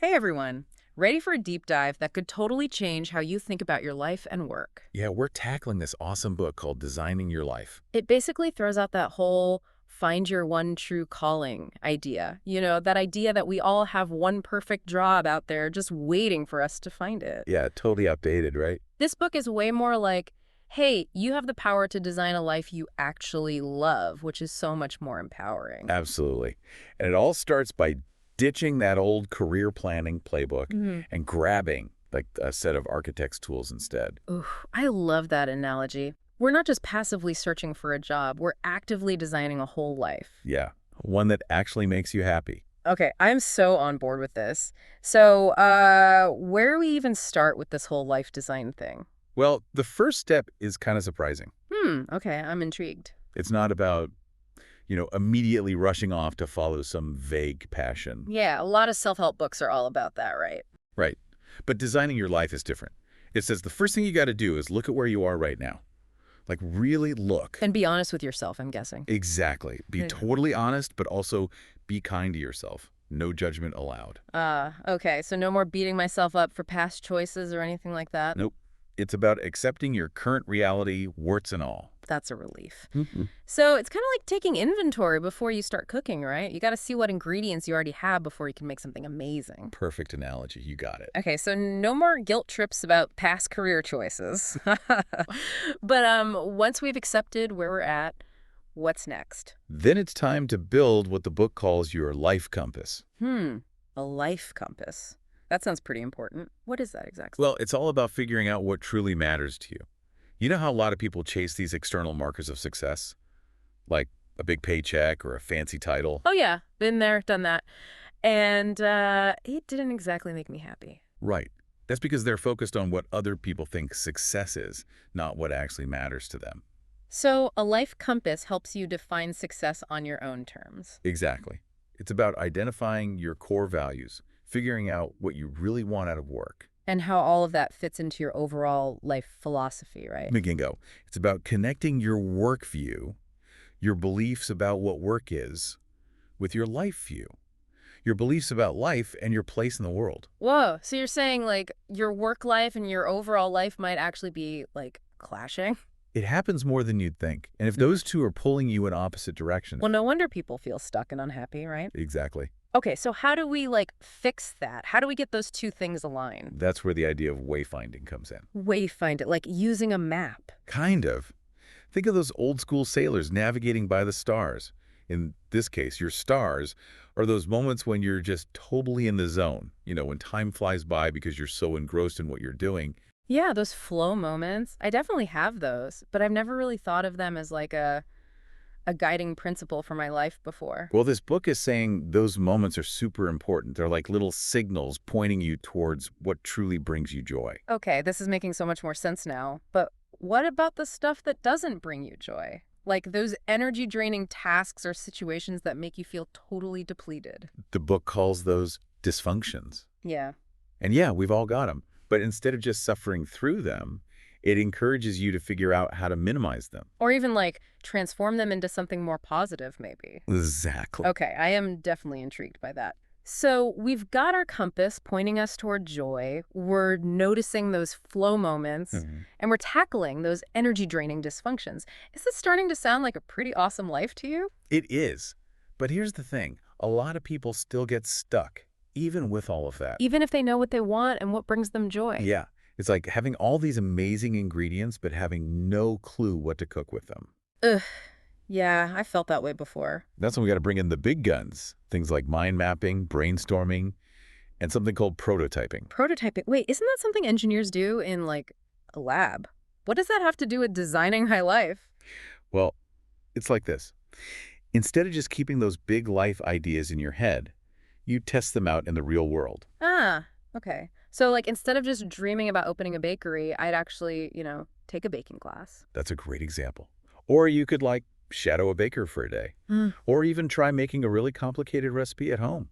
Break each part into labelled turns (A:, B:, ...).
A: Hey everyone, ready for a deep dive that could totally change how you think about your life and work?
B: Yeah, we're tackling this awesome book called Designing Your Life.
A: It basically throws out that whole find your one true calling idea. That idea that we all have one perfect job out there just waiting for us to find it.
B: Yeah, totally updated, right?
A: This book is way more like, hey, you have the power to design a life you actually love, which is so much more empowering.
B: Absolutely. And it all starts by ditching that old career planning playbook
A: Mhm.
B: and grabbing like a set of architect's tools instead.
A: Ooh, I love that analogy. We're not just passively searching for a job, we're actively designing a whole life.
B: Yeah, one that actually makes you happy.
A: Okay, I'm so on board with this. So, where do we even start with this whole life design thing?
B: Well, the first step is kind of surprising.
A: Okay, I'm intrigued.
B: It's not about, immediately rushing off to follow some vague passion.
A: Yeah, a lot of self-help books are all about that, right?
B: Right. But designing your life is different. It says the first thing you got to do is look at where you are right now. Like really look.
A: And be honest with yourself, I'm guessing.
B: Exactly. Be
A: Yeah.
B: totally honest, but also be kind to yourself. No judgment allowed.
A: Okay, so no more beating myself up for past choices or anything like that?
B: Nope. It's about accepting your current reality, warts and all.
A: That's a relief.
B: Mhm.
A: So it's kind of like taking inventory before you start cooking, right? You got to see what ingredients you already have before you can make something amazing.
B: Perfect analogy. You got it.
A: Okay, so no more guilt trips about past career choices. But once we've accepted where we're at, what's next?
B: Then it's time to build what the book calls your life compass.
A: A life compass. That sounds pretty important. What is that exactly?
B: Well, it's all about figuring out what truly matters to you. You know how a lot of people chase these external markers of success? Like a big paycheck or a fancy title?
A: Oh yeah, been there, done that. And it didn't exactly make me happy.
B: Right. That's because they're focused on what other people think success is, not what actually matters to them.
A: So a life compass helps you define success on your own terms.
B: Exactly. It's about identifying your core values, figuring out what you really want out of work.
A: And how all of that fits into your overall life philosophy, right?
B: Bingo. It's about connecting your work view, your beliefs about what work is, with your life view, your beliefs about life and your place in the world.
A: Whoa, so you're saying like your work life and your overall life might actually be like clashing?
B: It happens more than you'd think. And if those two are pulling you in opposite directions,
A: Well, no wonder people feel stuck and unhappy, right?
B: exactly.
A: Okay, so how do we like fix that? How do we get those two things aligned?
B: That's where the idea of wayfinding comes in.
A: Wayfind it, like using a map.
B: Kind of. Think of those old school sailors navigating by the stars. In this case, your stars are those moments when you're just totally in the zone, when time flies by because you're so engrossed in what you're doing.
A: Yeah, those flow moments. I definitely have those, but I've never really thought of them as like a guiding principle for my life before.
B: Well, this book is saying those moments are super important. They're like little signals pointing you towards what truly brings you joy.
A: Okay, this is making so much more sense now. But what about the stuff that doesn't bring you joy? Like those energy draining tasks or situations that make you feel totally depleted.
B: The book calls those dysfunctions.
A: Yeah.
B: And yeah, we've all got them. But instead of just suffering through them, it encourages you to figure out how to minimize them.
A: Or even like transform them into something more positive, maybe.
B: Exactly.
A: Okay, I am definitely intrigued by that. So we've got our compass pointing us toward joy. We're noticing those flow moments,
B: Mhm.
A: and we're tackling those energy draining dysfunctions. Is this starting to sound like a pretty awesome life to you?
B: It is. But here's the thing. A lot of people still get stuck, even with all of that.
A: Even if they know what they want and what brings them joy.
B: Yeah. It's like having all these amazing ingredients, but having no clue what to cook with them.
A: Ugh. Yeah, I felt that way before.
B: That's when we got to bring in the big guns. Things like mind mapping, brainstorming, and something called prototyping.
A: Prototyping. Wait, isn't that something engineers do in like a lab? What does that have to do with designing my life?
B: Well, it's like this. Instead of just keeping those big life ideas in your head, you test them out in the real world.
A: Ah, okay. So like instead of just dreaming about opening a bakery, I'd actually, take a baking class.
B: That's a great example. Or you could like shadow a baker for a day,
A: Mm.
B: or even try making a really complicated recipe at home.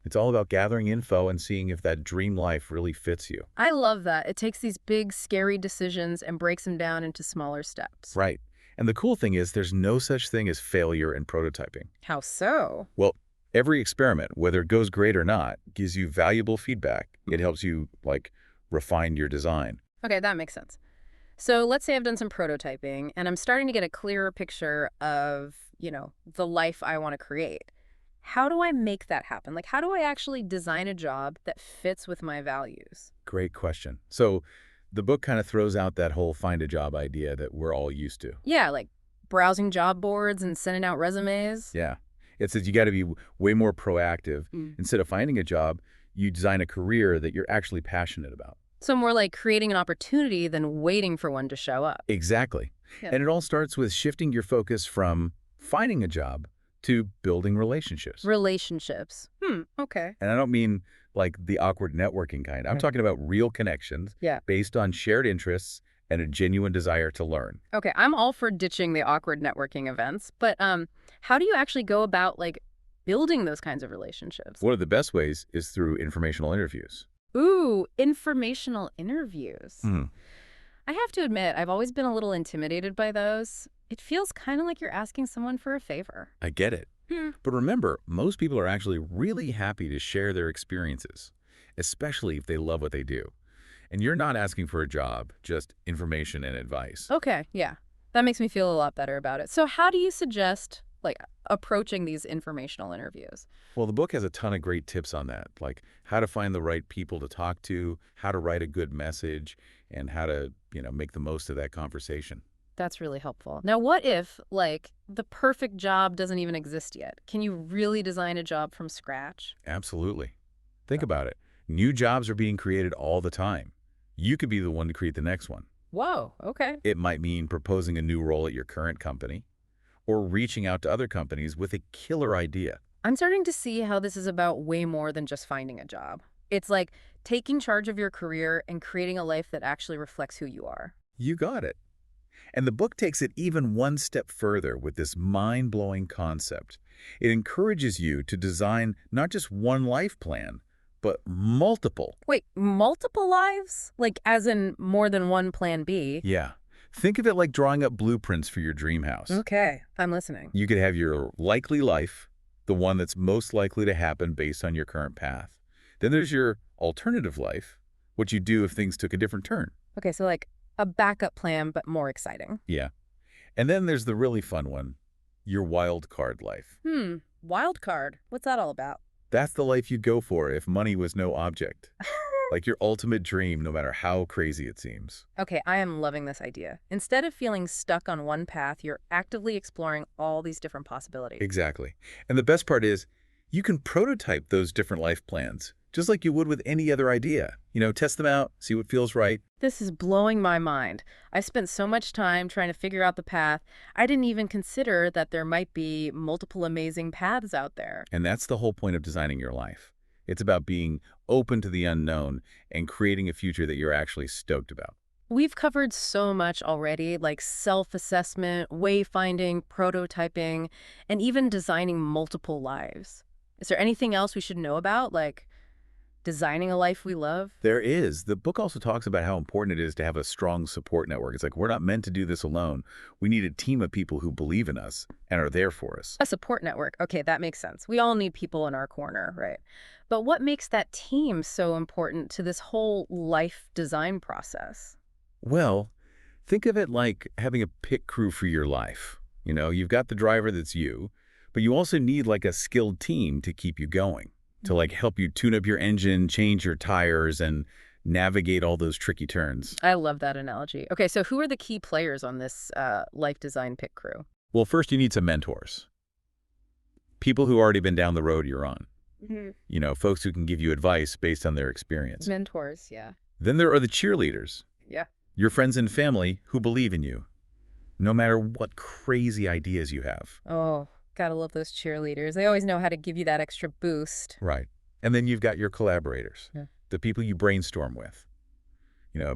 B: It's all about gathering info and seeing if that dream life really fits you.
A: I love that. It takes these big, scary decisions and breaks them down into smaller steps.
B: Right. And the cool thing is there's no such thing as failure in prototyping.
A: How so?
B: Well, Every experiment, whether it goes great or not, gives you valuable feedback. It helps you, like, refine your design.
A: Okay, that makes sense. So let's say I've done some prototyping and I'm starting to get a clearer picture of, the life I want to create. How do I make that happen? Like, how do I actually design a job that fits with my values?
B: Great question. So the book kind of throws out that whole find a job idea that we're all used to.
A: Yeah, like browsing job boards and sending out resumes.
B: Yeah. It says you got to be way more proactive.
A: Mm.
B: Instead of finding a job, you design a career that you're actually passionate about.
A: So more like creating an opportunity than waiting for one to show up.
B: Exactly.
A: Yeah.
B: And it all starts with shifting your focus from finding a job to building relationships.
A: Relationships. Okay.
B: And I don't mean like the awkward networking kind. I'm
A: Right.
B: talking about real connections
A: Yeah.
B: based on shared interests and a genuine desire to learn.
A: Okay, I'm all for ditching the awkward networking events, but how do you actually go about like building those kinds of relationships?
B: One of the best ways is through informational interviews.
A: Ooh, informational interviews.
B: Hmm.
A: I have to admit, I've always been a little intimidated by those. It feels kind of like you're asking someone for a favor.
B: I get it.
A: Hmm.
B: But remember, most people are actually really happy to share their experiences, especially if they love what they do. And you're not asking for a job, just information and advice.
A: Okay, yeah. That makes me feel a lot better about it. So how do you suggest like approaching these informational interviews?
B: Well, the book has a ton of great tips on that, like how to find the right people to talk to, how to write a good message, and how to, make the most of that conversation.
A: That's really helpful. Now, what if, like, the perfect job doesn't even exist yet? Can you really design a job from scratch?
B: Absolutely. Think about it. New jobs are being created all the time. You could be the one to create the next one.
A: Whoa, okay.
B: It might mean proposing a new role at your current company or reaching out to other companies with a killer idea.
A: I'm starting to see how this is about way more than just finding a job. It's like taking charge of your career and creating a life that actually reflects who you are.
B: You got it. And the book takes it even one step further with this mind-blowing concept. It encourages you to design not just one life plan, but multiple.
A: Wait, multiple lives? Like, as in more than one plan B?
B: Yeah. Think of it like drawing up blueprints for your dream house.
A: Okay, I'm listening.
B: You could have your likely life, the one that's most likely to happen based on your current path. Then there's your alternative life, what you do if things took a different turn.
A: Okay, so like a backup plan, but more exciting.
B: Yeah. And then there's the really fun one, your wild card life.
A: Wild card. What's that all about?
B: That's the life you'd go for if money was no object. Like your ultimate dream, no matter how crazy it seems.
A: Okay, I am loving this idea. Instead of feeling stuck on one path, you're actively exploring all these different possibilities.
B: Exactly. And the best part is, you can prototype those different life plans, just like you would with any other idea. Test them out, see what feels right.
A: This is blowing my mind. I spent so much time trying to figure out the path, I didn't even consider that there might be multiple amazing paths out there.
B: And that's the whole point of designing your life. It's about being open to the unknown and creating a future that you're actually stoked about.
A: We've covered so much already, like self-assessment, wayfinding, prototyping, and even designing multiple lives. Is there anything else we should know about, like designing a life we love?
B: There is. The book also talks about how important it is to have a strong support network. It's like, we're not meant to do this alone. We need a team of people who believe in us and are there for us.
A: A support network. Okay, that makes sense. We all need people in our corner, right? But what makes that team so important to this whole life design process?
B: Well, think of it like having a pit crew for your life. You've got the driver that's you, but you also need like a skilled team to keep you going, to like help you tune up your engine, change your tires, and navigate all those tricky turns.
A: I love that analogy. Okay, so who are the key players on this life design pit crew?
B: Well, first you need some mentors. People who already been down the road you're on. Folks who can give you advice based on their experience.
A: Mentors, yeah.
B: Then there are the cheerleaders.
A: Yeah.
B: Your friends and family who believe in you, no matter what crazy ideas you have.
A: Oh, gotta love those cheerleaders. They always know how to give you that extra boost.
B: Right. And then you've got your collaborators,
A: Yeah.
B: the people you brainstorm with,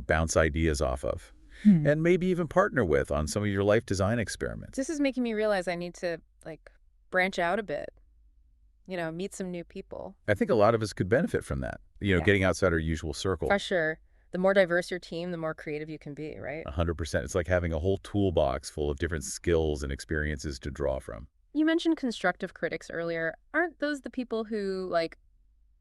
B: bounce ideas off of, and maybe even partner with on some of your life design experiments.
A: This is making me realize I need to, like, branch out a bit. Meet some new people.
B: I think a lot of us could benefit from that,
A: Yeah.
B: getting outside our usual circle.
A: For sure. The more diverse your team, the more creative you can be, right?
B: 100%. It's like having a whole toolbox full of different skills and experiences to draw from.
A: You mentioned constructive critics earlier. Aren't those the people who, like,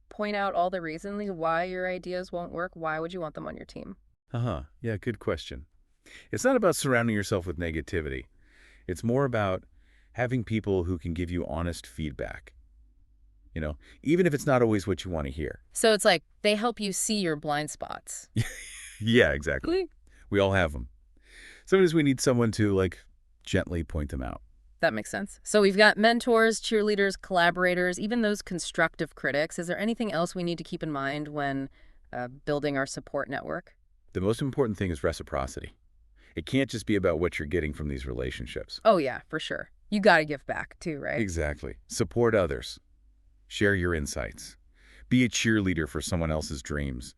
A: point out all the reasons why your ideas won't work? Why would you want them on your team?
B: Uh-huh. Yeah, good question. It's not about surrounding yourself with negativity. It's more about having people who can give you honest feedback, even if it's not always what you want to hear.
A: So it's like they help you see your blind spots.
B: Yeah, exactly.
A: Really?
B: We all have them. Sometimes we need someone to, gently point them out.
A: That makes sense. So we've got mentors, cheerleaders, collaborators, even those constructive critics. Is there anything else we need to keep in mind when building our support network?
B: The most important thing is reciprocity. It can't just be about what you're getting from these relationships.
A: Oh, yeah, for sure. You got to give back too, right?
B: Exactly. Support others. Share your insights. Be a cheerleader for someone else's dreams.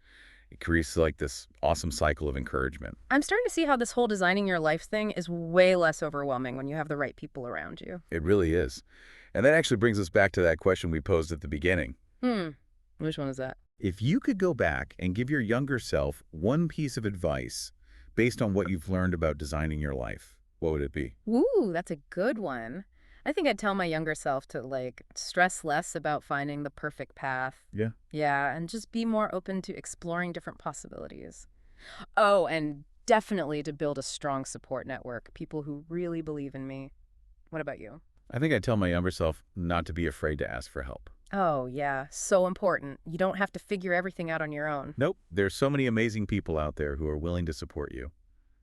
B: It creates this awesome cycle of encouragement.
A: I'm starting to see how this whole designing your life thing is way less overwhelming when you have the right people around you.
B: It really is. And that actually brings us back to that question we posed at the beginning.
A: Hmm. Which one is that?
B: If you could go back and give your younger self one piece of advice based on what you've learned about designing your life, what would it be?
A: Ooh, that's a good one. I think I'd tell my younger self to, like, stress less about finding the perfect path.
B: Yeah.
A: Yeah, and just be more open to exploring different possibilities. Oh, and definitely to build a strong support network, people who really believe in me. What about you?
B: I think I'd tell my younger self not to be afraid to ask for help.
A: Oh, yeah, so important. You don't have to figure everything out on your own.
B: Nope. There's so many amazing people out there who are willing to support you.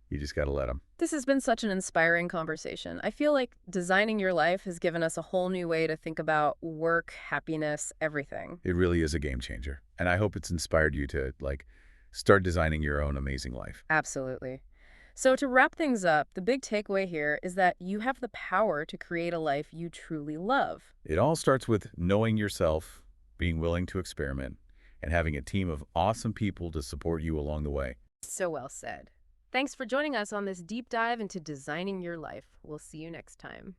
B: You just got to let them.
A: This has been such an inspiring conversation. I feel like designing your life has given us a whole new way to think about work, happiness, everything.
B: It really is a game changer. And I hope it's inspired you to, start designing your own amazing life.
A: Absolutely. So to wrap things up, the big takeaway here is that you have the power to create a life you truly love.
B: It all starts with knowing yourself, being willing to experiment, and having a team of awesome people to support you along the way.
A: So well said. Thanks for joining us on this deep dive into designing your life. We'll see you next time.